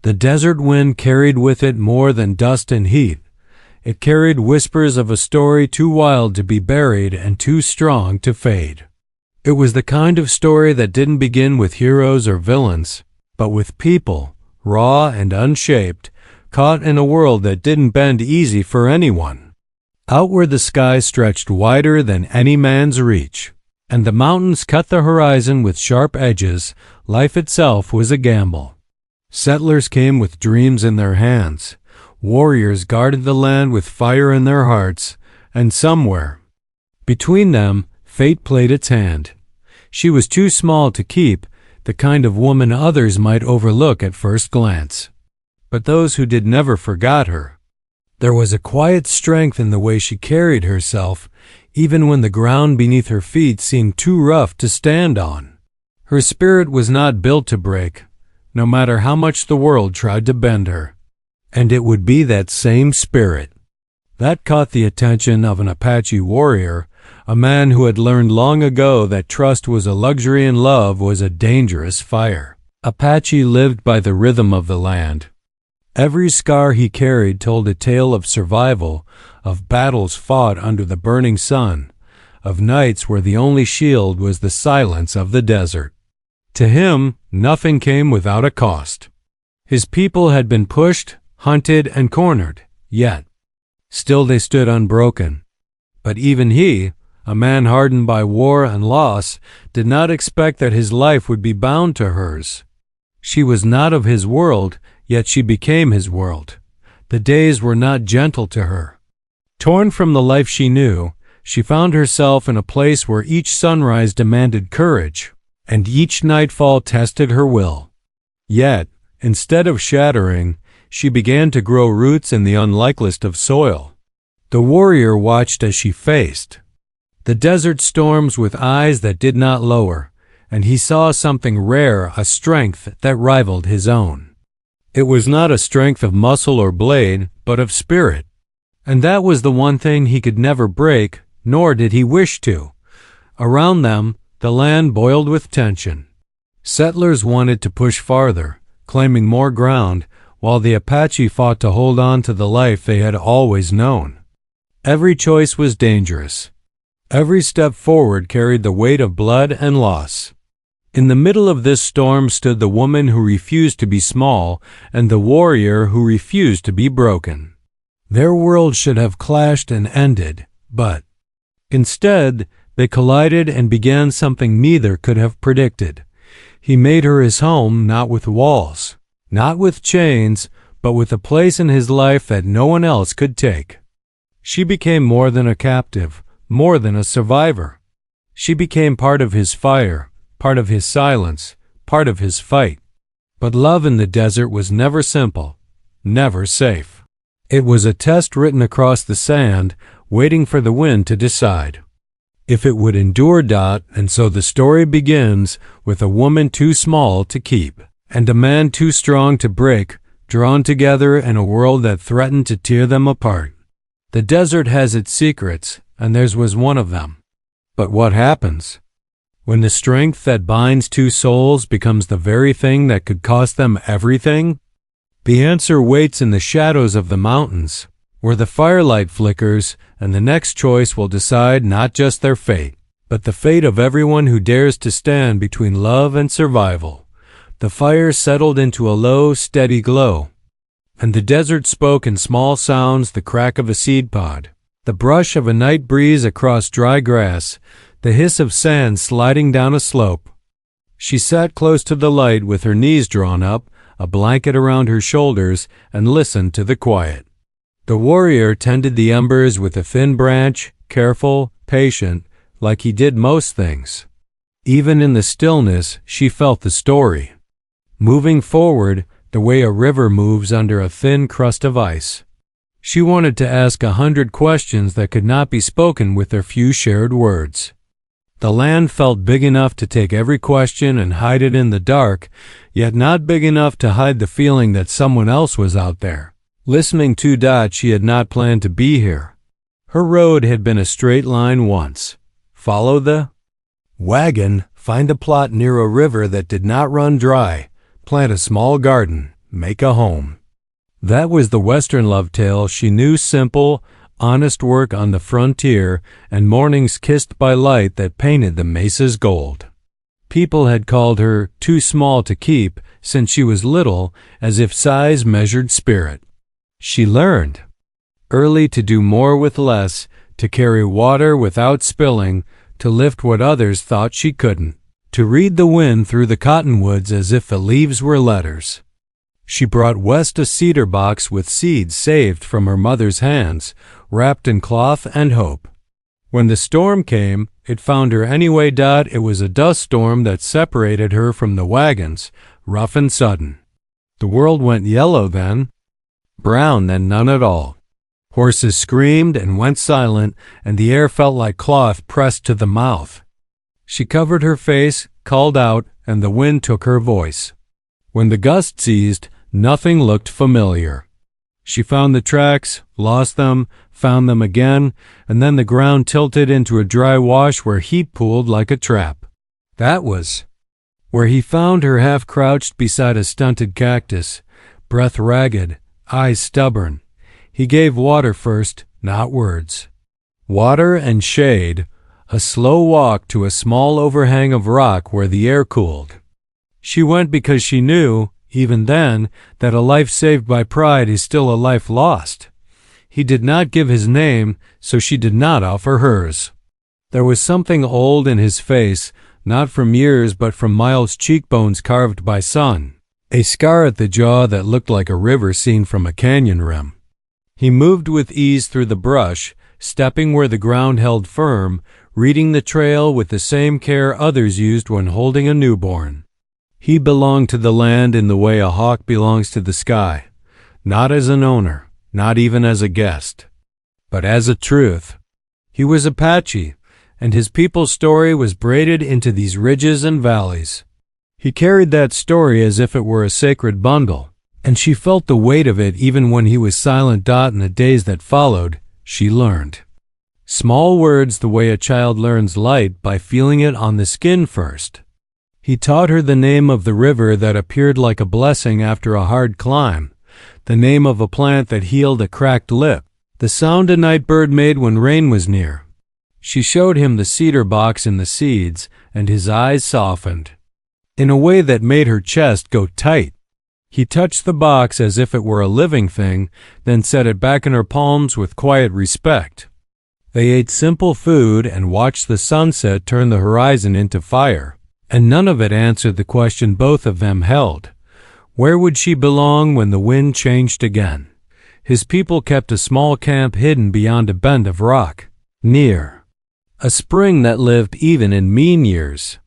The desert wind carried with it more than dust and heat. It carried whispers of a story too wild to be buried and too strong to fade. It was the kind of story that didn't begin with heroes or villains, but with people, raw and unshaped, caught in a world that didn't bend easy for anyone. Out where the sky stretched wider than any man's reach, and the mountains cut the horizon with sharp edges, life itself was a gamble. Settlers came with dreams in their hands. Warriors guarded the land with fire in their hearts, and somewhere between them, fate played its hand. She was too small to keep, the kind of woman others might overlook at first glance. But those who did never forgot her. There was a quiet strength in the way she carried herself, even when the ground beneath her feet seemed too rough to stand on. Her spirit was not built to break, no matter how much the world tried to bend her. And it would be that same spirit that caught the attention of an Apache warrior, a man who had learned long ago that trust was a luxury and love was a dangerous fire. Apache lived by the rhythm of the land. Every scar he carried told a tale of survival, of battles fought under the burning sun, of nights where the only shield was the silence of the desert. To him, nothing came without a cost. His people had been pushed, hunted, and cornered, yet still they stood unbroken. But even he, a man hardened by war and loss, did not expect that his life would be bound to hers. She was not of his world, yet she became his world. The days were not gentle to her. Torn from the life she knew, she found herself in a place where each sunrise demanded courage, and each nightfall tested her will. Yet, instead of shattering, she began to grow roots in the unlikeliest of soil. The warrior watched as she faced the desert storms with eyes that did not lower, and he saw something rare, a strength that rivaled his own. It was not a strength of muscle or blade, but of spirit. And that was the one thing he could never break, nor did he wish to. Around them, the land boiled with tension. Settlers wanted to push farther, claiming more ground, while the Apache fought to hold on to the life they had always known. Every choice was dangerous. Every step forward carried the weight of blood and loss. In the middle of this storm stood the woman who refused to be small and the warrior who refused to be broken. Their worlds should have clashed and ended, but instead they collided and began something neither could have predicted. He made her his home not with walls, not with chains, but with a place in his life that no one else could take. She became more than a captive, more than a survivor. She became part of his fire, part of his silence, part of his fight. But love in the desert was never simple, never safe. It was a test written across the sand, waiting for the wind to decide if it would endure. And so the story begins with a woman too small to keep, and a man too strong to break, drawn together in a world that threatened to tear them apart. The desert has its secrets, and theirs was one of them. But what happens when the strength that binds two souls becomes the very thing that could cost them everything? The answer waits in the shadows of the mountains, where the firelight flickers, and the next choice will decide not just their fate, but the fate of everyone who dares to stand between love and survival. The fire settled into a low, steady glow, and the desert spoke in small sounds: the crack of a seed pod, the brush of a night breeze across dry grass, the hiss of sand sliding down a slope. She sat close to the light with her knees drawn up, a blanket around her shoulders, and listened to the quiet. The warrior tended the embers with a thin branch, careful, patient, like he did most things. Even in the stillness, she felt the story, moving forward the way a river moves under a thin crust of ice. She wanted to ask 100 questions that could not be spoken with their few shared words. The land felt big enough to take every question and hide it in the dark, yet not big enough to hide the feeling that someone else was out there, listening to. She had not planned to be here. Her road had been a straight line once. Follow the wagon, find a plot near a river that did not run dry, plant a small garden, make a home. That was the Western love tale she knew, simple, honest work on the frontier and mornings kissed by light that painted the mesas gold. People had called her too small to keep since she was little, as if size measured spirit. She learned early to do more with less, to carry water without spilling, to lift what others thought she couldn't, to read the wind through the cottonwoods as if the leaves were letters. She brought west a cedar box with seeds saved from her mother's hands, wrapped in cloth and hope. When the storm came, it found her anyway. It was a dust storm that separated her from the wagons, rough and sudden. The world went yellow then, brown then none at all. Horses screamed and went silent, and the air felt like cloth pressed to the mouth. She covered her face, called out, and the wind took her voice. When the gusts eased, nothing looked familiar. She found the tracks, lost them, found them again, and then the ground tilted into a dry wash where heat pooled like a trap. That was where he found her half crouched beside a stunted cactus, breath ragged, eyes stubborn. He gave water first, not words. Water and shade, a slow walk to a small overhang of rock where the air cooled. She went because she knew, even then, that a life saved by pride is still a life lost. He did not give his name, so she did not offer hers. There was something old in his face, not from years but from Miles' cheekbones carved by sun, a scar at the jaw that looked like a river seen from a canyon rim. He moved with ease through the brush, stepping where the ground held firm, reading the trail with the same care others used when holding a newborn. He belonged to the land in the way a hawk belongs to the sky, not as an owner, not even as a guest, but as a truth. He was Apache, and his people's story was braided into these ridges and valleys. He carried that story as if it were a sacred bundle, and she felt the weight of it even when he was silent. In the days that followed, she learned small words the way a child learns light, by feeling it on the skin first. He taught her the name of the river that appeared like a blessing after a hard climb, the name of a plant that healed a cracked lip, the sound a night bird made when rain was near. She showed him the cedar box and the seeds, and his eyes softened in a way that made her chest go tight. He touched the box as if it were a living thing, then set it back in her palms with quiet respect. They ate simple food and watched the sunset turn the horizon into fire, and none of it answered the question both of them held. Where would she belong when the wind changed again? His people kept a small camp hidden beyond a bend of rock, near a spring that lived even in mean years.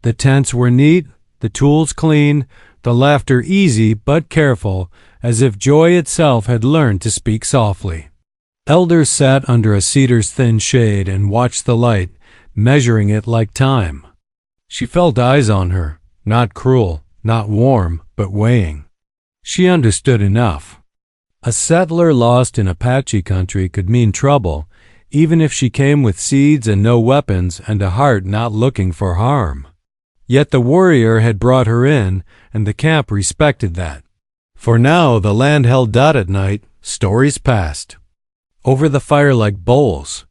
The tents were neat, the tools clean, the laughter easy but careful, as if joy itself had learned to speak softly. Elders sat under a cedar's thin shade and watched the light, measuring it like time. She felt eyes on her, not cruel, not warm, but weighing. She understood enough. A settler lost in Apache country could mean trouble, even if she came with seeds and no weapons and a heart not looking for harm. Yet the warrior had brought her in, and the camp respected that. For now the land held at night, stories passed over the fire like bowls.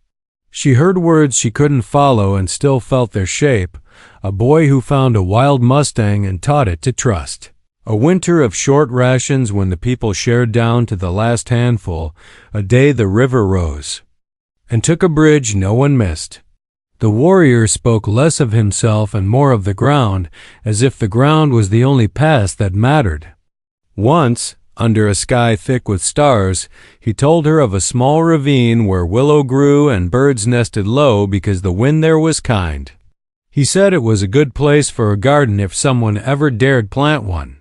She heard words she couldn't follow and still felt their shape. A boy who found a wild mustang and taught it to trust. A winter of short rations when the people shared down to the last handful. A day the river rose and took a bridge no one missed. The warrior spoke less of himself and more of the ground, as if the ground was the only past that mattered. Once, under a sky thick with stars, he told her of a small ravine where willow grew and birds nested low because the wind there was kind. He said it was a good place for a garden if someone ever dared plant one.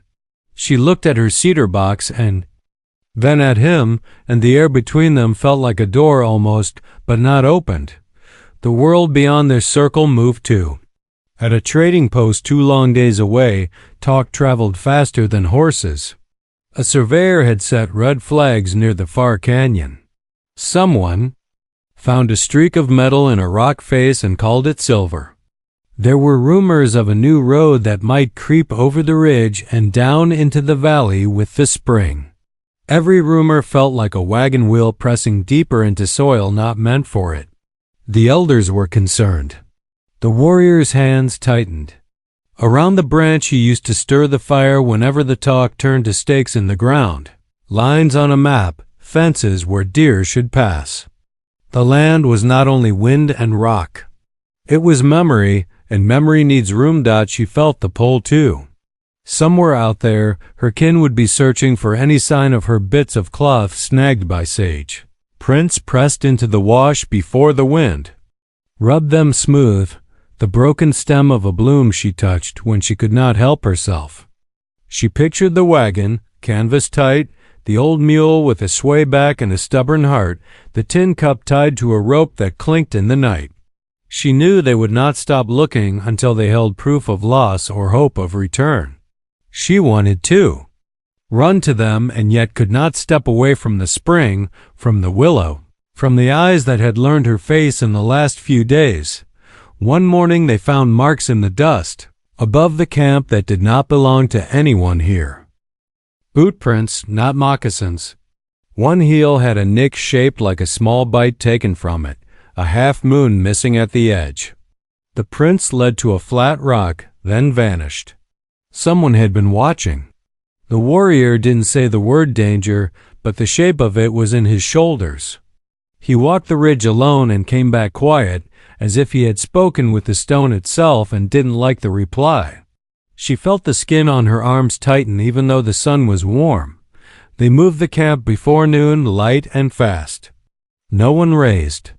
She looked at her cedar box and then at him, and the air between them felt like a door almost, but not opened. The world beyond their circle moved too. At a trading post 2 long days away, talk traveled faster than horses. A surveyor had set red flags near the far canyon. Someone found a streak of metal in a rock face and called it silver. There were rumors of a new road that might creep over the ridge and down into the valley with the spring. Every rumor felt like a wagon wheel pressing deeper into soil not meant for it. The elders were concerned. The warrior's hands tightened. Around the branch he used to stir the fire whenever the talk turned to stakes in the ground, lines on a map, fences where deer should pass. The land was not only wind and rock. It was memory, and memory needs room. She felt the pull too. Somewhere out there, her kin would be searching for any sign of her bits of cloth snagged by sage. Prints pressed into the wash before the wind rubbed them smooth, the broken stem of a bloom she touched when she could not help herself. She pictured the wagon, canvas tight, the old mule with a sway back and a stubborn heart, the tin cup tied to a rope that clinked in the night. She knew they would not stop looking until they held proof of loss or hope of return. She wanted to run to them and yet could not step away from the spring, from the willow, from the eyes that had learned her face in the last few days. One morning they found marks in the dust, above the camp that did not belong to anyone here. Boot prints, not moccasins. One heel had a nick shaped like a small bite taken from it, a half moon missing at the edge. The prints led to a flat rock, then vanished. Someone had been watching. The warrior didn't say the word danger, but the shape of it was in his shoulders. He walked the ridge alone and came back quiet, as if he had spoken with the stone itself and didn't like the reply. She felt the skin on her arms tighten even though the sun was warm. They moved the camp before noon, light and fast. No one raised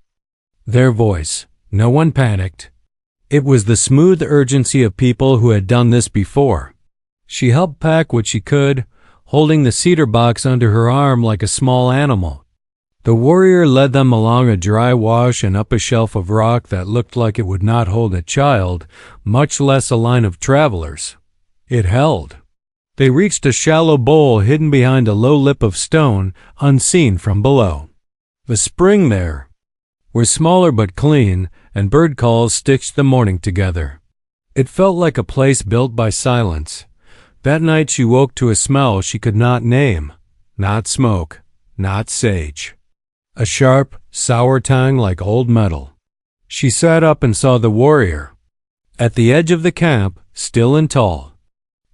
their voice. No one panicked. It was the smooth urgency of people who had done this before. She helped pack what she could, holding the cedar box under her arm like a small animal. The warrior led them along a dry wash and up a shelf of rock that looked like it would not hold a child, much less a line of travelers. It held. They reached a shallow bowl hidden behind a low lip of stone, unseen from below. The spring there was smaller but clean, and bird calls stitched the morning together. It felt like a place built by silence. That night she woke to a smell she could not name. Not smoke, not sage. A sharp, sour tang like old metal. She sat up and saw the warrior. At the edge of the camp, still and tall.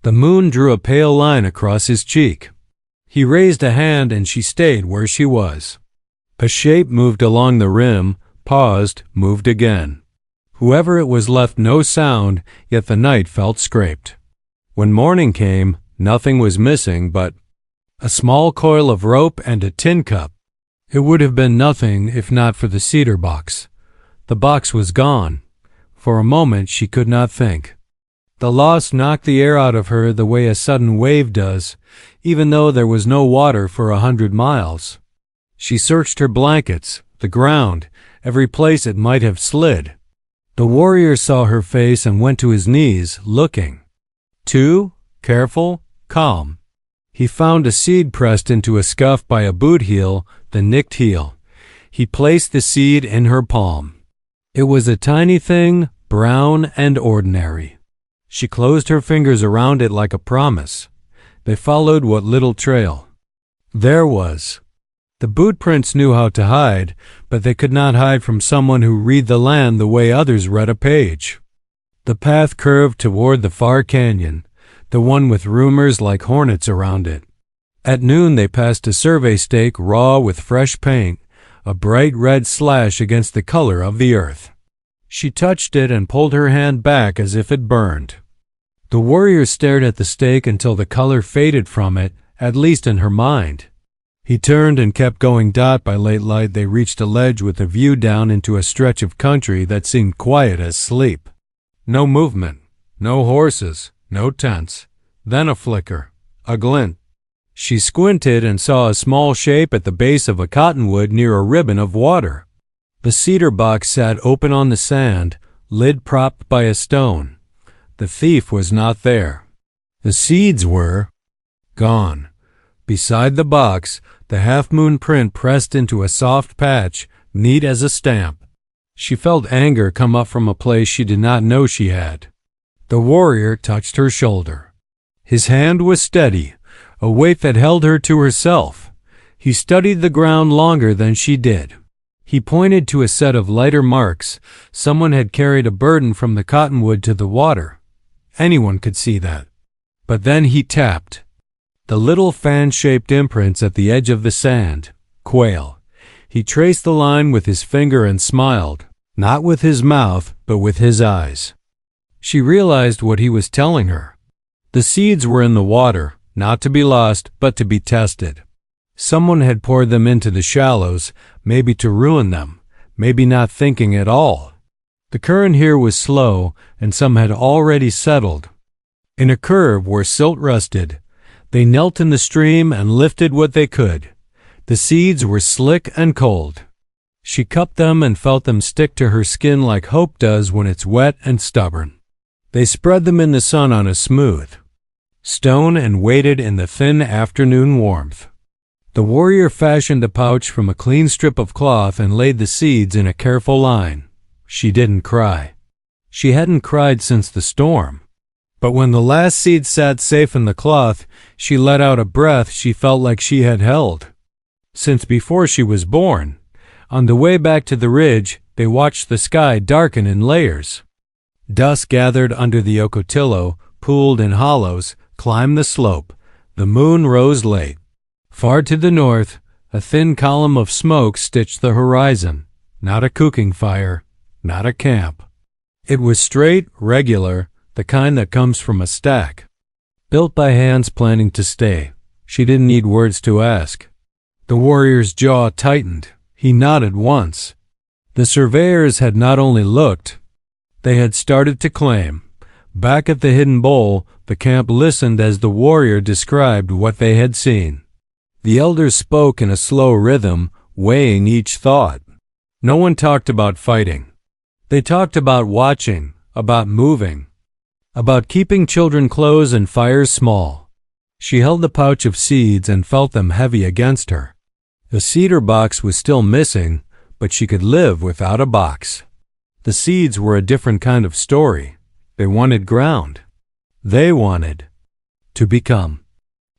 The moon drew a pale line across his cheek. He raised a hand and she stayed where she was. A shape moved along the rim, paused, moved again. Whoever it was left no sound, yet the night felt scraped. When morning came, nothing was missing but a small coil of rope and a tin cup. It would have been nothing if not for the cedar box. The box was gone. For a moment she could not think. The loss knocked the air out of her the way a sudden wave does, even though there was no water for 100 miles. She searched her blankets, the ground, every place it might have slid. The warrior saw her face and went to his knees, looking. Too careful, calm. He found a seed pressed into a scuff by a boot heel, the nicked heel. He placed the seed in her palm. It was a tiny thing, brown and ordinary. She closed her fingers around it like a promise. They followed what little trail there was. The boot prints knew how to hide, but they could not hide from someone who read the land the way others read a page. The path curved toward the far canyon, the one with rumors like hornets around it. At noon they passed a survey stake raw with fresh paint, a bright red slash against the color of the earth. She touched it and pulled her hand back as if it burned. The warrior stared at the stake until the color faded from it, at least in her mind. He turned and kept going. By late light they reached a ledge with a view down into a stretch of country that seemed quiet as sleep. No movement, no horses, no tents. Then a flicker, a glint. She squinted and saw a small shape at the base of a cottonwood near a ribbon of water. The cedar box sat open on the sand, lid propped by a stone. The thief was not there. The seeds were gone. Beside the box, the half-moon print pressed into a soft patch, neat as a stamp. She felt anger come up from a place she did not know she had. The warrior touched her shoulder. His hand was steady, a weight that held her to herself. He studied the ground longer than she did. He pointed to a set of lighter marks. Someone had carried a burden from the cottonwood to the water. Anyone could see that. But then he tapped. The little fan-shaped imprints at the edge of the sand. Quail. He traced the line with his finger and smiled, not with his mouth, but with his eyes. She realized what he was telling her. The seeds were in the water, not to be lost, but to be tested. Someone had poured them into the shallows, maybe to ruin them, maybe not thinking at all. The current here was slow, and some had already settled. In a curve where silt rusted, they knelt in the stream and lifted what they could. The seeds were slick and cold. She cupped them and felt them stick to her skin like hope does when it's wet and stubborn. They spread them in the sun on a smooth stone and waited in the thin afternoon warmth. The warrior fashioned a pouch from a clean strip of cloth and laid the seeds in a careful line. She didn't cry. She hadn't cried since the storm. But when the last seed sat safe in the cloth, she let out a breath she felt like she had held since before she was born. On the way back to the ridge, they watched the sky darken in layers. Dusk gathered under the ocotillo, pooled in hollows, climbed the slope. The moon rose late. Far to the north, a thin column of smoke stitched the horizon. Not a cooking fire, not a camp. It was straight, regular, the kind that comes from a stack. Built by hands planning to stay. She didn't need words to ask. The warrior's jaw tightened. He nodded once. The surveyors had not only looked, they had started to claim. Back at the hidden bowl, the camp listened as the warrior described what they had seen. The elders spoke in a slow rhythm, weighing each thought. No one talked about fighting. They talked about watching, about moving, about keeping children close and fires small. She held the pouch of seeds and felt them heavy against her. The cedar box was still missing, but she could live without a box. The seeds were a different kind of story. They wanted ground. They wanted to become.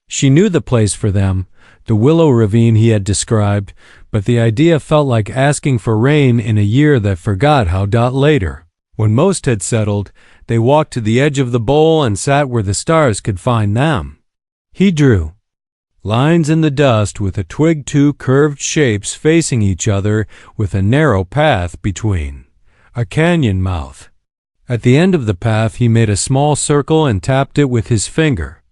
She knew the place for them, the willow ravine he had described, but the idea felt like asking for rain in a year that forgot how. Later, when most had settled, they walked to the edge of the bowl and sat where the stars could find them. He drew lines in the dust with a twig, two curved shapes facing each other with a narrow path between. A canyon mouth. At the end of the path he made a small circle and tapped it with his finger.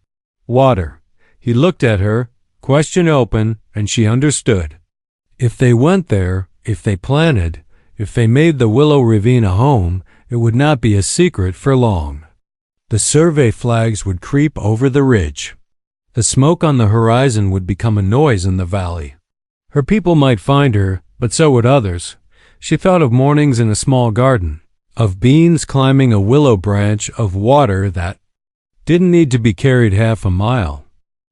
Water. He looked at her, question open, and she understood. If they went there, if they planted, if they made the willow ravine a home, it would not be a secret for long. The survey flags would creep over the ridge. The smoke on the horizon would become a noise in the valley. Her people might find her, but so would others. She thought of mornings in a small garden, of beans climbing a willow branch, of water that didn't need to be carried half a mile.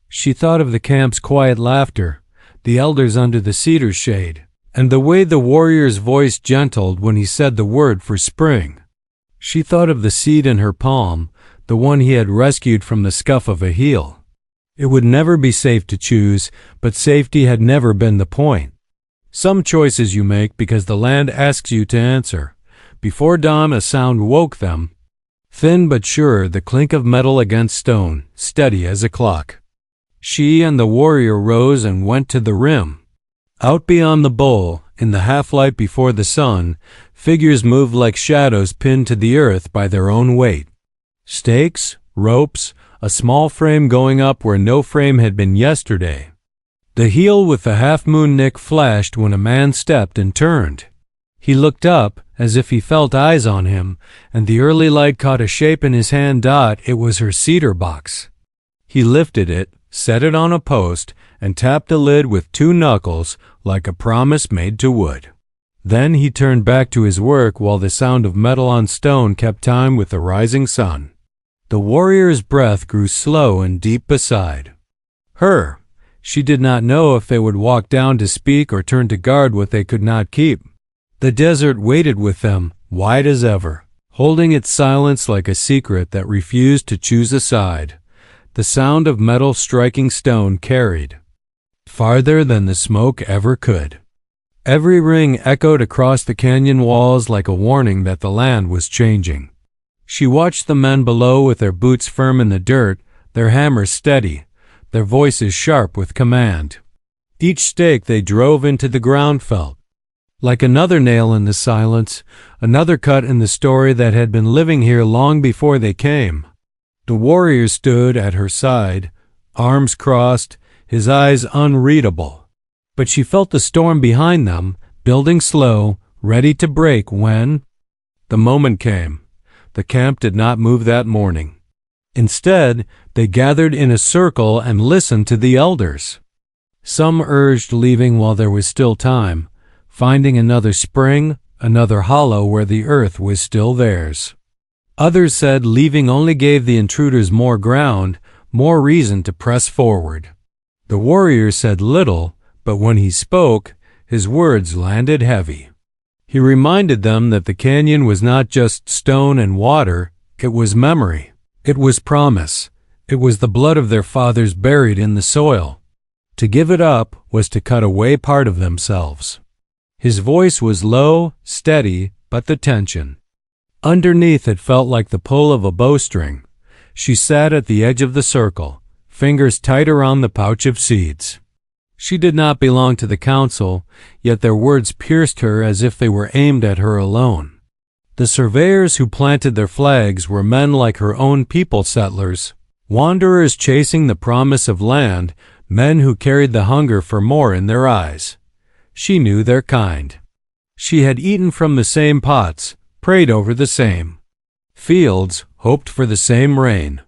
She thought of the camp's quiet laughter, the elders under the cedar shade, and the way the warrior's voice gentled when he said the word for spring. She thought of the seed in her palm, the one he had rescued from the scuff of a heel. It would never be safe to choose, but safety had never been the point. Some choices you make because the land asks you to answer. Before dawn a sound woke them. Thin but sure, the clink of metal against stone, steady as a clock. She and the warrior rose and went to the rim. Out beyond the bowl, in the half-light before the sun, figures moved like shadows pinned to the earth by their own weight. Stakes, ropes, a small frame going up where no frame had been yesterday. The heel with the half-moon nick flashed when a man stepped and turned. He looked up, as if he felt eyes on him, and the early light caught a shape in his hand. It was her cedar box. He lifted it, set it on a post, and tapped the lid with two knuckles like a promise made to wood. Then he turned back to his work while the sound of metal on stone kept time with the rising sun. The warrior's breath grew slow and deep beside her. She did not know if they would walk down to speak or turn to guard what they could not keep. The desert waited with them, wide as ever, holding its silence like a secret that refused to choose a side. The sound of metal striking stone carried farther than the smoke ever could. Every ring echoed across the canyon walls like a warning that the land was changing. She watched the men below with their boots firm in the dirt, their hammers steady, their voices sharp with command. Each stake they drove into the ground felt like another nail in the silence, another cut in the story that had been living here long before they came. The warrior stood at her side, arms crossed, his eyes unreadable. But she felt the storm behind them, building slow, ready to break when the moment came. The camp did not move that morning. Instead, they gathered in a circle and listened to the elders. Some urged leaving while there was still time, finding another spring, another hollow where the earth was still theirs. Others said leaving only gave the intruders more ground, more reason to press forward. The warrior said little, but when he spoke, his words landed heavy. He reminded them that the canyon was not just stone and water, it was memory. It was promise. It was the blood of their fathers buried in the soil. To give it up was to cut away part of themselves. His voice was low, steady, but the tension underneath it felt like the pull of a bowstring. She sat at the edge of the circle, fingers tight around the pouch of seeds. She did not belong to the council, yet their words pierced her as if they were aimed at her alone. The surveyors who planted their flags were men like her own people settlers, wanderers chasing the promise of land, men who carried the hunger for more in their eyes. She knew their kind. She had eaten from the same pots, prayed over the same fields, hoped for the same rain.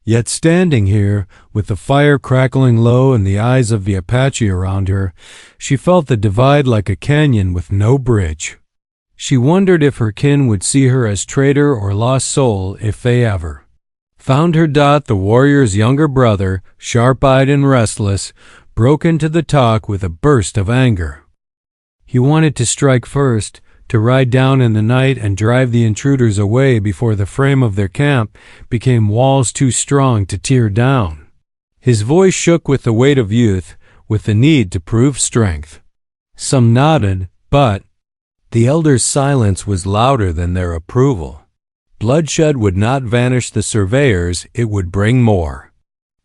Yet standing here, with the fire crackling low and the eyes of the Apache around her, she felt the divide like a canyon with no bridge. She wondered if her kin would see her as traitor or lost soul if they ever found her. The warrior's younger brother, sharp-eyed and restless, broke into the talk with a burst of anger. He wanted to strike first, to ride down in the night and drive the intruders away before the frame of their camp became walls too strong to tear down. His voice shook with the weight of youth, with the need to prove strength. Some nodded, but the elders' silence was louder than their approval. Bloodshed would not vanish the surveyors, it would bring more.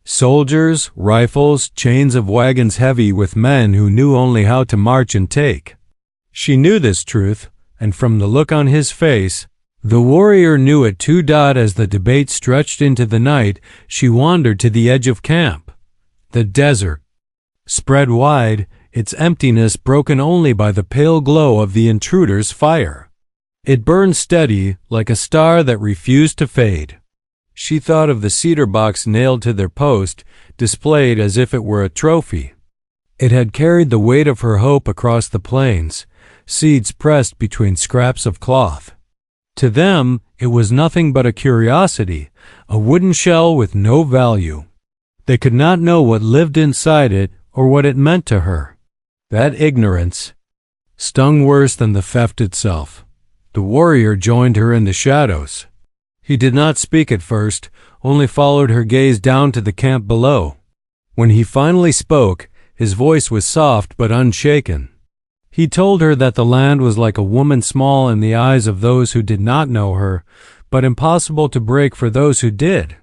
Soldiers, rifles, chains of wagons heavy with men who knew only how to march and take. She knew this truth, and from the look on his face, the warrior knew it too. As the debate stretched into the night, she wandered to the edge of camp. The desert spread wide, its emptiness broken only by the pale glow of the intruder's fire. It burned steady, like a star that refused to fade. She thought of the cedar box nailed to their post, displayed as if it were a trophy. It had carried the weight of her hope across the plains, seeds pressed between scraps of cloth. To them, it was nothing but a curiosity, a wooden shell with no value. They could not know what lived inside it or what it meant to her. That ignorance stung worse than the theft itself. The warrior joined her in the shadows. He did not speak at first, only followed her gaze down to the camp below. When he finally spoke, his voice was soft but unshaken. He told her that the land was like a woman, small in the eyes of those who did not know her, but impossible to break for those who did.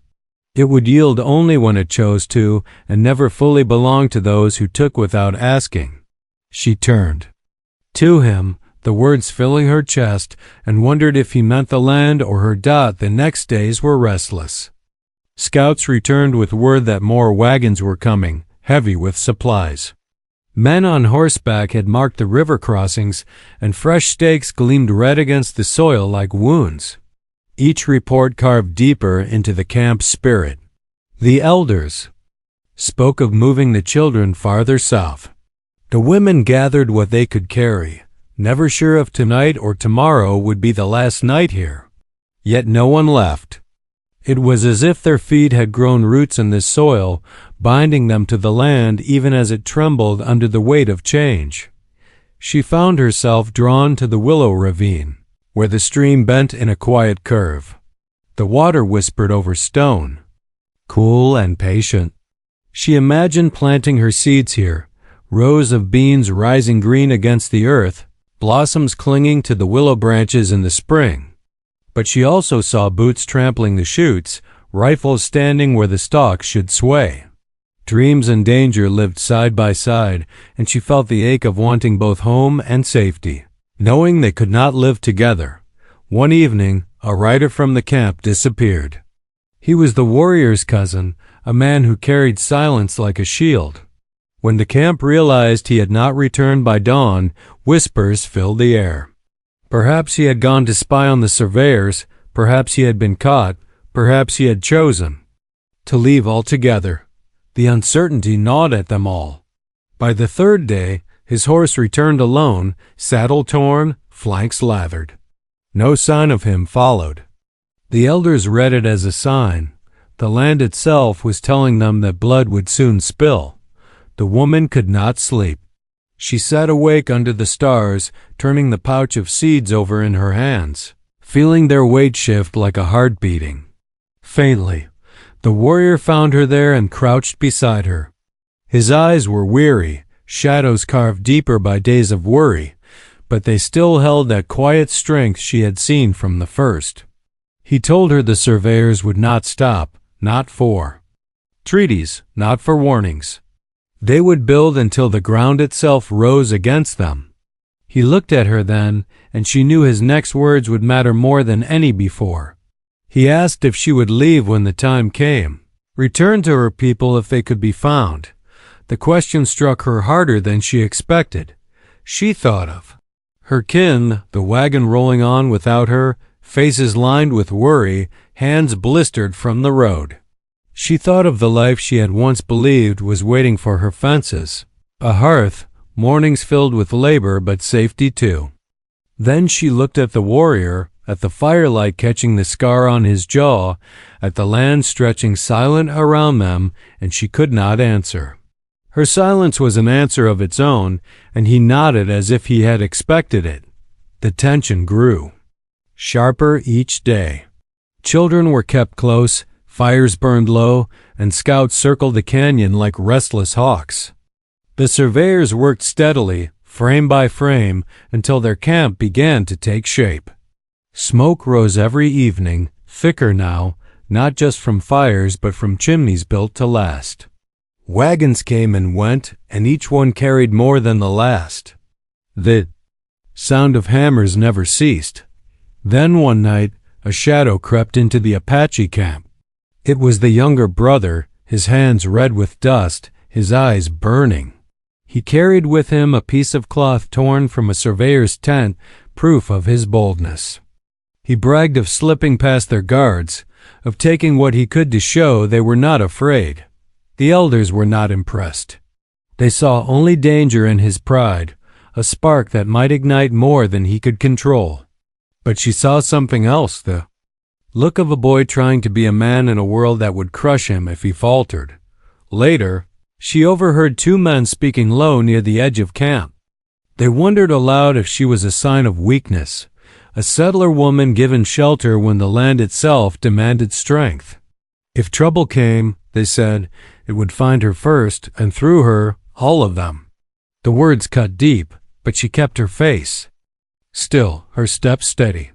It would yield only when it chose to, and never fully belong to those who took without asking. She turned to him, the words filling her chest, and wondered if he meant the land or her. The next days were restless. Scouts returned with word that more wagons were coming, heavy with supplies. Men on horseback had marked the river crossings, and fresh stakes gleamed red against the soil like wounds. Each report carved deeper into the camp's spirit. The elders spoke of moving the children farther south. The women gathered what they could carry, never sure if tonight or tomorrow would be the last night here. Yet no one left. It was as if their feet had grown roots in this soil, binding them to the land even as it trembled under the weight of change. She found herself drawn to the willow ravine, where the stream bent in a quiet curve. The water whispered over stone, cool and patient. She imagined planting her seeds here, rows of beans rising green against the earth, blossoms clinging to the willow branches in the spring. But she also saw boots trampling the shoots, rifles standing where the stalks should sway. Dreams and danger lived side by side, and she felt the ache of wanting both home and safety, knowing they could not live together. One evening, a rider from the camp disappeared. He was the warrior's cousin, a man who carried silence like a shield. When the camp realized he had not returned by dawn, whispers filled the air. Perhaps he had gone to spy on the surveyors, perhaps he had been caught, perhaps he had chosen to leave altogether. The uncertainty gnawed at them all. By the third day, his horse returned alone, saddle torn, flanks lathered. No sign of him followed. The elders read it as a sign. The land itself was telling them that blood would soon spill. The woman could not sleep. She sat awake under the stars, turning the pouch of seeds over in her hands, feeling their weight shift like a heart beating. Faintly, the warrior found her there and crouched beside her. His eyes were weary, shadows carved deeper by days of worry, but they still held that quiet strength she had seen from the first. He told her the surveyors would not stop, not for treaties, not for warnings. They would build until the ground itself rose against them. He looked at her then, and she knew his next words would matter more than any before. He asked if she would leave when the time came, return to her people if they could be found. The question struck her harder than she expected. She thought of her kin, the wagon rolling on without her, faces lined with worry, hands blistered from the road. She thought of the life she had once believed was waiting for her fences, a hearth, mornings filled with labor but safety too. Then she looked at the warrior, at the firelight catching the scar on his jaw, at the land stretching silent around them, and she could not answer. Her silence was an answer of its own, and he nodded as if he had expected it. The tension grew, sharper each day. Children were kept close, fires burned low, and scouts circled the canyon like restless hawks. The surveyors worked steadily, frame by frame, until their camp began to take shape. Smoke rose every evening, thicker now, not just from fires but from chimneys built to last. Wagons came and went, and each one carried more than the last. The sound of hammers never ceased. Then one night, a shadow crept into the Apache camp. It was the younger brother, his hands red with dust, his eyes burning. He carried with him a piece of cloth torn from a surveyor's tent, proof of his boldness. He bragged of slipping past their guards, of taking what he could to show they were not afraid. The elders were not impressed. They saw only danger in his pride, a spark that might ignite more than he could control. But she saw something else, the look of a boy trying to be a man in a world that would crush him if he faltered. Later, she overheard two men speaking low near the edge of camp. They wondered aloud if she was a sign of weakness, a settler woman given shelter when the land itself demanded strength. If trouble came, they said, it would find her first, and through her, all of them. The words cut deep, but she kept her face still, her step steady.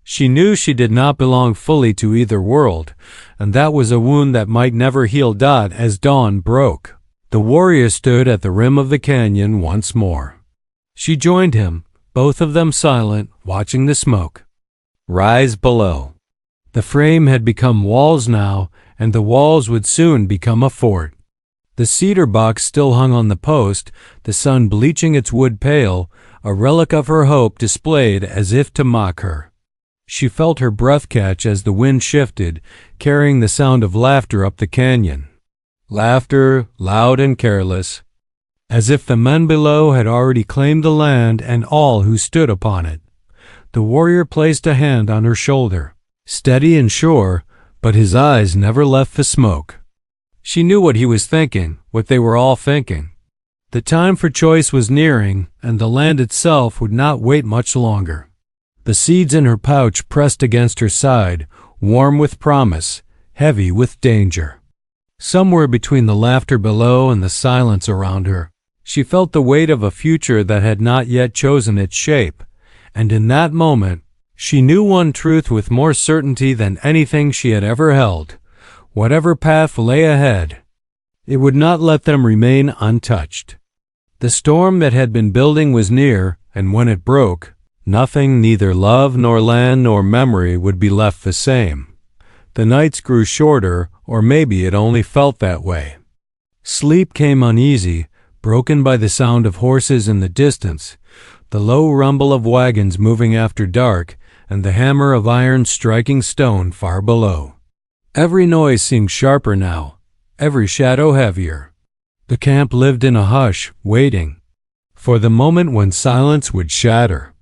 She knew she did not belong fully to either world, and that was a wound that might never heal. As dawn broke, the warrior stood at the rim of the canyon once more. She joined him, both of them silent, watching the smoke rise below. The frame had become walls now, and the walls would soon become a fort. The cedar box still hung on the post, the sun bleaching its wood pale, a relic of her hope displayed as if to mock her. She felt her breath catch as the wind shifted, carrying the sound of laughter up the canyon. Laughter, loud and careless, as if the men below had already claimed the land and all who stood upon it. The warrior placed a hand on her shoulder, steady and sure, but his eyes never left the smoke. She knew what he was thinking, what they were all thinking. The time for choice was nearing, and the land itself would not wait much longer. The seeds in her pouch pressed against her side, warm with promise, heavy with danger. Somewhere between the laughter below and the silence around her, she felt the weight of a future that had not yet chosen its shape, and in that moment, she knew one truth with more certainty than anything she had ever held. Whatever path lay ahead, it would not let them remain untouched. The storm that had been building was near, and when it broke, nothing, neither love nor land nor memory, would be left the same. The nights grew shorter, or maybe it only felt that way. Sleep came uneasy, broken by the sound of horses in the distance, the low rumble of wagons moving after dark, and the hammer of iron striking stone far below. Every noise seemed sharper now, every shadow heavier. The camp lived in a hush, waiting for the moment when silence would shatter.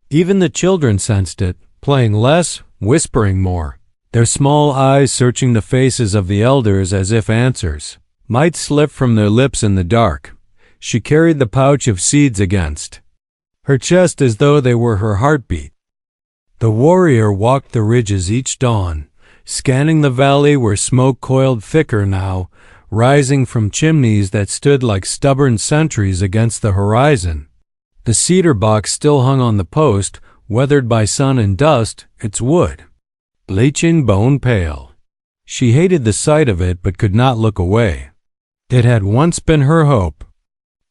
Even the children sensed it, playing less, whispering more, their small eyes searching the faces of the elders as if answers might slip from their lips in the dark. She carried the pouch of seeds against her chest as though they were her heartbeat. The warrior walked the ridges each dawn, scanning the valley where smoke coiled thicker now, rising from chimneys that stood like stubborn sentries against the horizon. The cedar box still hung on the post, weathered by sun and dust, its wood bleaching bone pale. She hated the sight of it but could not look away. It had once been her hope.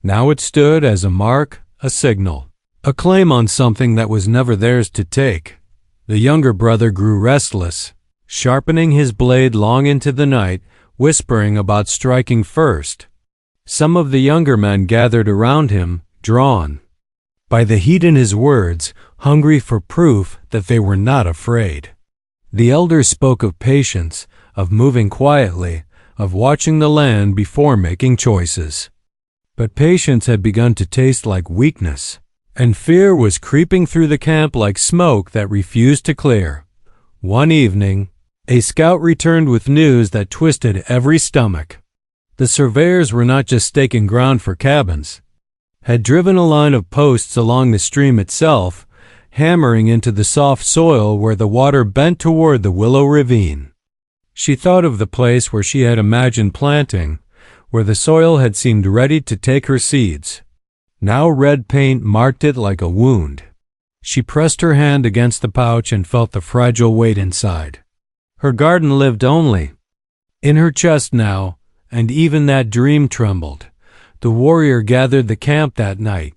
Now it stood as a mark, a signal, a claim on something that was never theirs to take. The younger brother grew restless, sharpening his blade long into the night, whispering about striking first. Some of the younger men gathered around him, drawn by the heat in his words, hungry for proof that they were not afraid. The elders spoke of patience, of moving quietly, of watching the land before making choices. But patience had begun to taste like weakness, and fear was creeping through the camp like smoke that refused to clear. One evening, a scout returned with news that twisted every stomach. The surveyors were not just staking ground for cabins, had driven a line of posts along the stream itself, hammering into the soft soil where the water bent toward the willow ravine. She thought of the place where she had imagined planting, where the soil had seemed ready to take her seeds. Now red paint marked it like a wound. She pressed her hand against the pouch and felt the fragile weight inside. Her garden lived only in her chest now, and even that dream trembled. The warrior gathered the camp that night.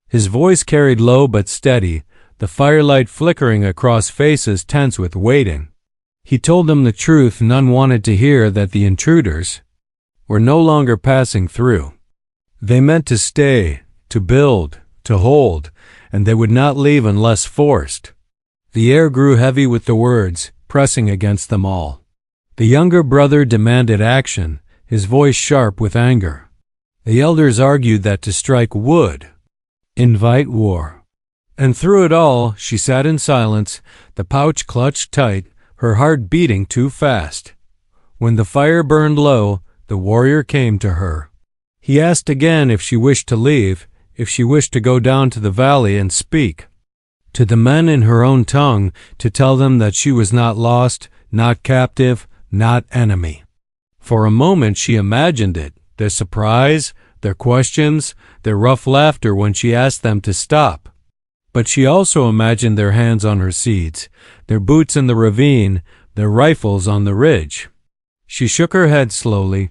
His voice carried low but steady, the firelight flickering across faces tense with waiting. He told them the truth none wanted to hear, that the intruders were no longer passing through. They meant to stay, to build, to hold, and they would not leave unless forced. The air grew heavy with the words, pressing against them all. The younger brother demanded action, his voice sharp with anger. The elders argued that to strike would invite war. And through it all, she sat in silence, the pouch clutched tight, her heart beating too fast. When the fire burned low, the warrior came to her. He asked again if she wished to leave, if she wished to go down to the valley and speak to the men in her own tongue, to tell them that she was not lost, not captive, not enemy. For a moment she imagined it, their surprise, their questions, their rough laughter when she asked them to stop. But she also imagined their hands on her seeds, their boots in the ravine, their rifles on the ridge. She shook her head slowly,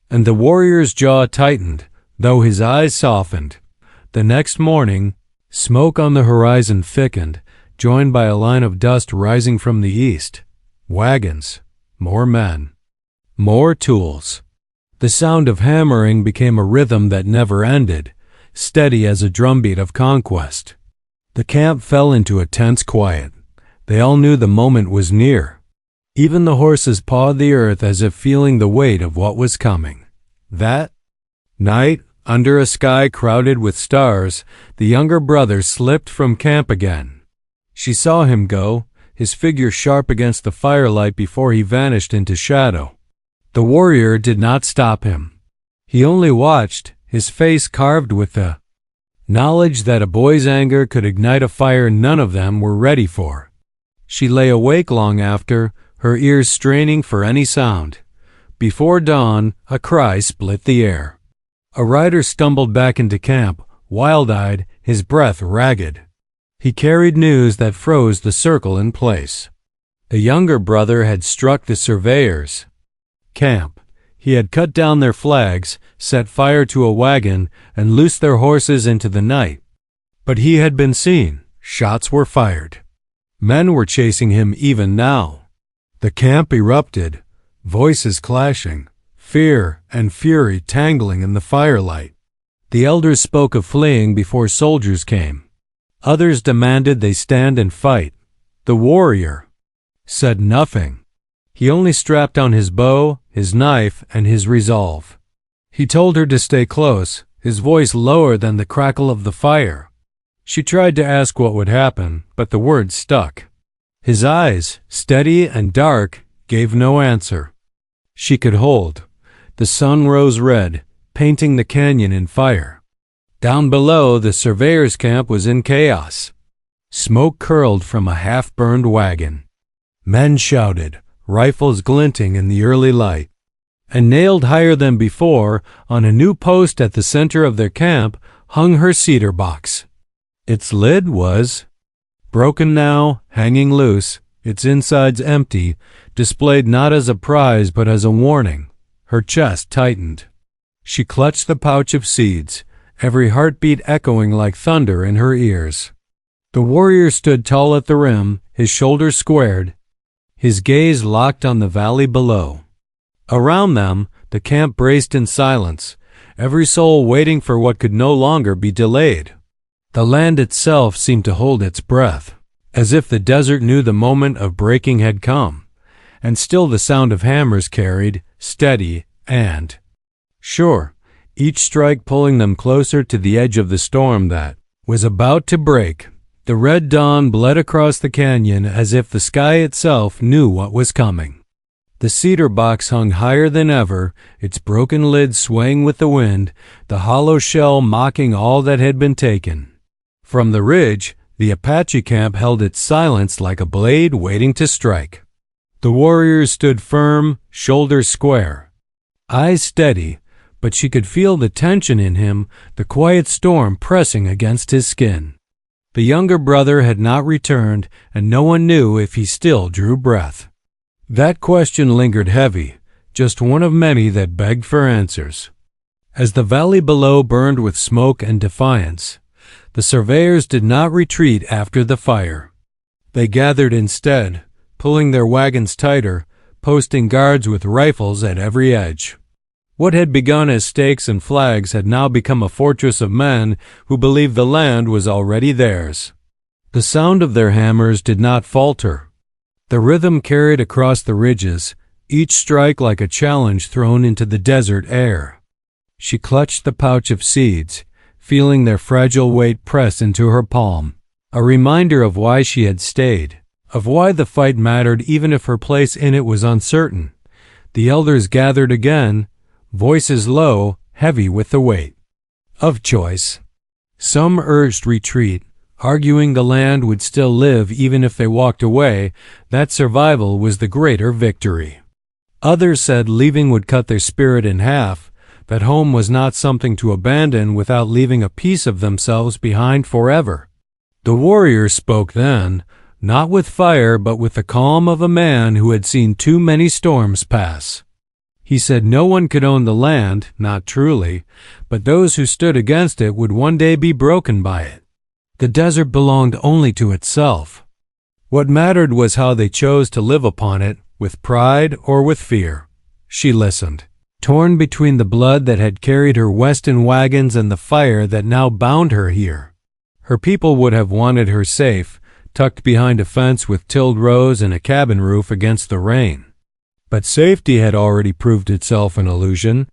and the warrior's jaw tightened, though his eyes softened. The next morning, smoke on the horizon thickened, joined by a line of dust rising from the east. Wagons, more men, more tools. The sound of hammering became a rhythm that never ended, steady as a drumbeat of conquest. The camp fell into a tense quiet. They all knew the moment was near. Even the horses pawed the earth as if feeling the weight of what was coming. That night, under a sky crowded with stars, the younger brother slipped from camp again. She saw him go, his figure sharp against the firelight before he vanished into shadow. The warrior did not stop him. He only watched, his face carved with the knowledge that a boy's anger could ignite a fire none of them were ready for. She lay awake long after, her ears straining for any sound. Before dawn, a cry split the air. A rider stumbled back into camp, wild-eyed, his breath ragged. He carried news that froze the circle in place. The younger brother had struck the surveyor's camp. He had cut down their flags, set fire to a wagon, and loosed their horses into the night. But he had been seen. Shots were fired. Men were chasing him even now. The camp erupted, voices clashing, fear and fury tangling in the firelight. The elders spoke of fleeing before soldiers came. Others demanded they stand and fight. The warrior said nothing. He only strapped on his bow, his knife, and his resolve. He told her to stay close, his voice lower than the crackle of the fire. She tried to ask what would happen, but the words stuck. His eyes, steady and dark, gave no answer. She could hold. The sun rose red, painting the canyon in fire. Down below, the surveyor's camp was in chaos. Smoke curled from a half-burned wagon. Men shouted, rifles glinting in the early light. And nailed higher than before, on a new post at the center of their camp, hung her cedar box. Its lid was broken now, hanging loose, its insides empty, displayed not as a prize but as a warning. Her chest tightened. She clutched the pouch of seeds, every heartbeat echoing like thunder in her ears. The warrior stood tall at the rim, his shoulders squared, his gaze locked on the valley below. Around them, the camp braced in silence, every soul waiting for what could no longer be delayed. The land itself seemed to hold its breath, as if the desert knew the moment of breaking had come, and still the sound of hammers carried, steady and sure, each strike pulling them closer to the edge of the storm that was about to break. The red dawn bled across the canyon as if the sky itself knew what was coming. The cedar box hung higher than ever, its broken lid swaying with the wind, the hollow shell mocking all that had been taken. From the ridge, the Apache camp held its silence like a blade waiting to strike. The warriors stood firm, shoulders square, eyes steady, but she could feel the tension in him, the quiet storm pressing against his skin. The younger brother had not returned, and no one knew if he still drew breath. That question lingered heavy, just one of many that begged for answers. As the valley below burned with smoke and defiance, the surveyors did not retreat after the fire. They gathered instead, pulling their wagons tighter, posting guards with rifles at every edge. What had begun as stakes and flags had now become a fortress of men who believed the land was already theirs. The sound of their hammers did not falter. The rhythm carried across the ridges, each strike like a challenge thrown into the desert air. She clutched the pouch of seeds, feeling their fragile weight press into her palm, a reminder of why she had stayed, of why the fight mattered even if her place in it was uncertain. The elders gathered again, voices low, heavy with the weight of choice. Some urged retreat, arguing the land would still live even if they walked away, that survival was the greater victory. Others said leaving would cut their spirit in half, that home was not something to abandon without leaving a piece of themselves behind forever. The warrior spoke then, not with fire but with the calm of a man who had seen too many storms pass. He said no one could own the land, not truly, but those who stood against it would one day be broken by it. The desert belonged only to itself. What mattered was how they chose to live upon it, with pride or with fear. She listened, torn between the blood that had carried her west in wagons and the fire that now bound her here. Her people would have wanted her safe, tucked behind a fence with tilled rows and a cabin roof against the rain. But safety had already proved itself an illusion.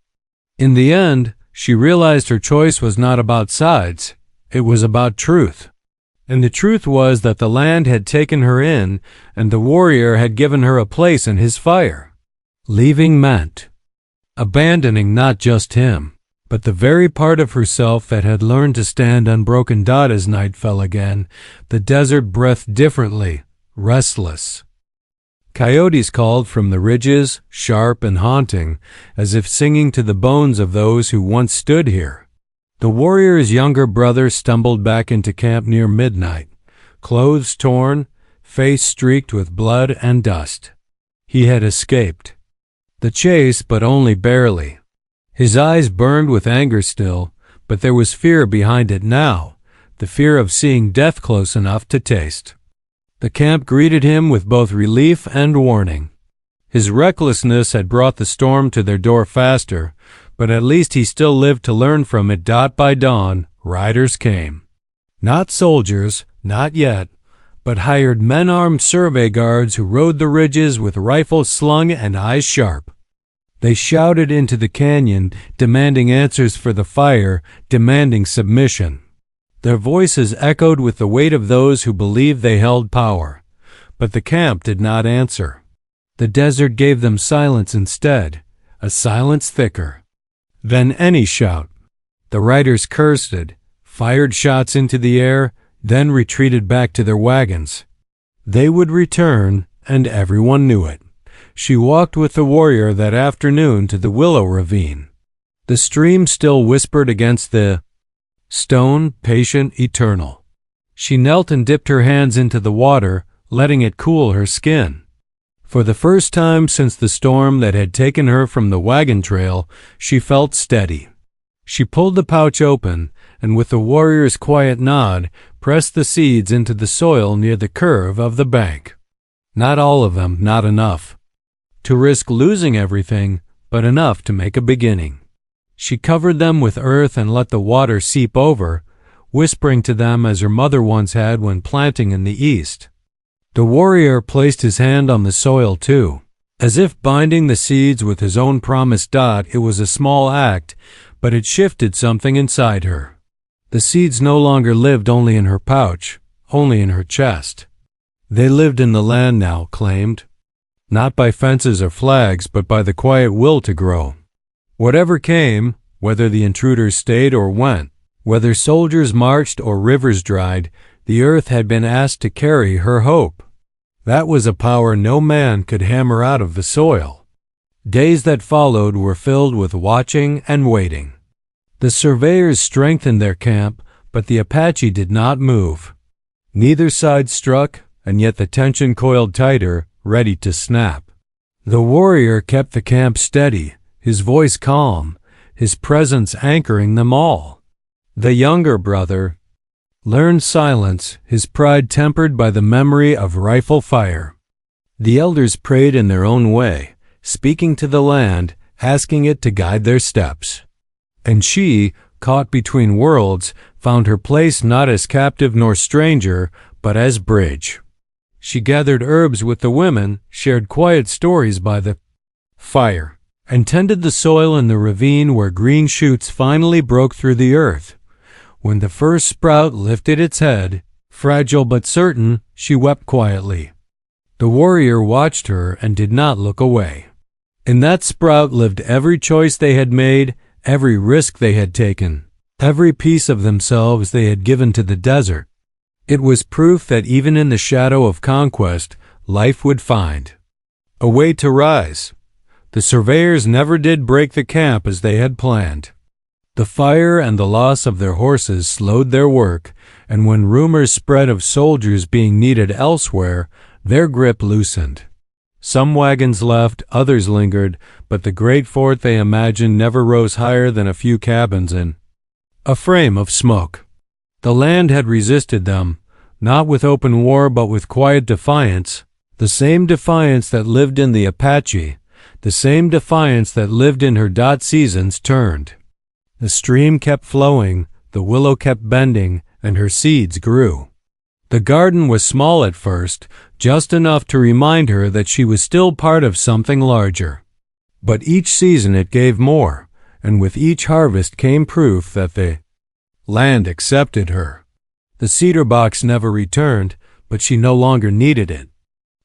In the end, she realized her choice was not about sides, it was about truth. And the truth was that the land had taken her in, and the warrior had given her a place in his fire. Leaving meant abandoning not just him, But the very part of herself that had learned to stand unbroken as night fell again, the desert breathed differently, restless. Coyotes called from the ridges, sharp and haunting, as if singing to the bones of those who once stood here. The warrior's younger brother stumbled back into camp near midnight, clothes torn, face streaked with blood and dust. He had escaped the chase, but only barely. His eyes burned with anger still, but there was fear behind it now, the fear of seeing death close enough to taste. The camp greeted him with both relief and warning. His recklessness had brought the storm to their door faster, but at least he still lived to learn from it. By dawn, riders came. Not soldiers, not yet, but hired men-armed survey guards who rode the ridges with rifles slung and eyes sharp. They shouted into the canyon, demanding answers for the fire, demanding submission. Their voices echoed with the weight of those who believed they held power. But the camp did not answer. The desert gave them silence instead, a silence thicker than any shout. The riders cursed it, fired shots into the air, then retreated back to their wagons. They would return, and everyone knew it. She walked with the warrior that afternoon to the willow ravine. The stream still whispered against the stone, patient, eternal. She knelt and dipped her hands into the water, letting it cool her skin. For the first time since the storm that had taken her from the wagon trail, she felt steady. She pulled the pouch open, and with the warrior's quiet nod, pressed the seeds into the soil near the curve of the bank. Not all of them, not enough to risk losing everything, but enough to make a beginning. She covered them with earth and let the water seep over, whispering to them as her mother once had when planting in the east. The warrior placed his hand on the soil too, as if binding the seeds with his own promise. It was a small act, but it shifted something inside her. The seeds no longer lived only in her pouch, only in her chest. They lived in the land now, claimed. Not by fences or flags, but by the quiet will to grow. Whatever came, whether the intruders stayed or went, whether soldiers marched or rivers dried, the earth had been asked to carry her hope. That was a power no man could hammer out of the soil. Days that followed were filled with watching and waiting. The surveyors strengthened their camp, but the Apache did not move. Neither side struck, and yet the tension coiled tighter, ready to snap. The warrior kept the camp steady, his voice calm, his presence anchoring them all. The younger brother learned silence, his pride tempered by the memory of rifle fire. The elders prayed in their own way, speaking to the land, asking it to guide their steps. And she, caught between worlds, found her place not as captive nor stranger, but as bridge. She gathered herbs with the women, shared quiet stories by the fire, and tended the soil in the ravine where green shoots finally broke through the earth. When the first sprout lifted its head, fragile but certain, she wept quietly. The warrior watched her and did not look away. In that sprout lived every choice they had made, every risk they had taken, every piece of themselves they had given to the desert. It was proof that even in the shadow of conquest, life would find a way to rise. The surveyors never did break the camp as they had planned. The fire and the loss of their horses slowed their work, and when rumors spread of soldiers being needed elsewhere, their grip loosened. Some wagons left, others lingered, but the great fort they imagined never rose higher than a few cabins in a frame of smoke. The land had resisted them, not with open war but with quiet defiance, the same defiance that lived in the Apache, the same defiance that lived in her. Seasons turned. The stream kept flowing, the willow kept bending, and her seeds grew. The garden was small at first, just enough to remind her that she was still part of something larger. But each season it gave more, and with each harvest came proof that the land accepted her. The cedar box never returned, but she no longer needed it.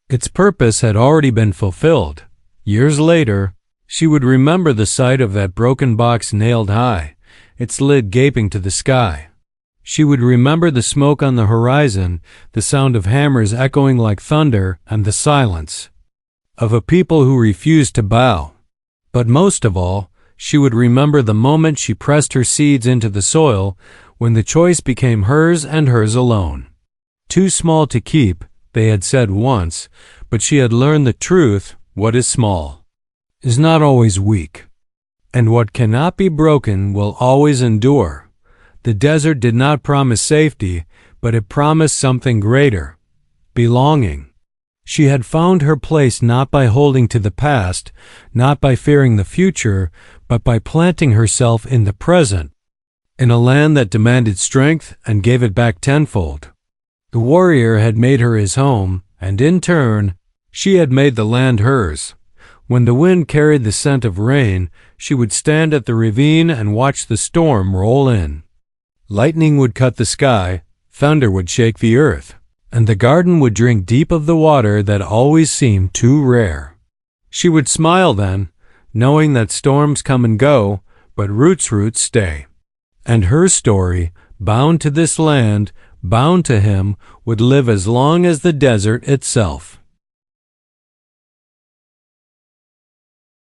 Its purpose had already been fulfilled. Years later, she would remember the sight of that broken box nailed high, its lid gaping to the sky. She would remember the smoke on the horizon, the sound of hammers echoing like thunder, and the silence of a people who refused to bow. But most of all, she would remember the moment she pressed her seeds into the soil, when the choice became hers and hers alone. Too small to keep, they had said once, but she had learned the truth: what is small is not always weak, and what cannot be broken will always endure. The desert did not promise safety, but it promised something greater: belonging. She had found her place not by holding to the past, not by fearing the future, but by planting herself in the present, in a land that demanded strength and gave it back tenfold. The warrior had made her his home, and in turn, she had made the land hers. When the wind carried the scent of rain, she would stand at the ravine and watch the storm roll in. Lightning would cut the sky, thunder would shake the earth, and the garden would drink deep of the water that always seemed too rare. She would smile then, knowing that storms come and go, but roots stay. And her story, bound to this land, bound to him, would live as long as the desert itself.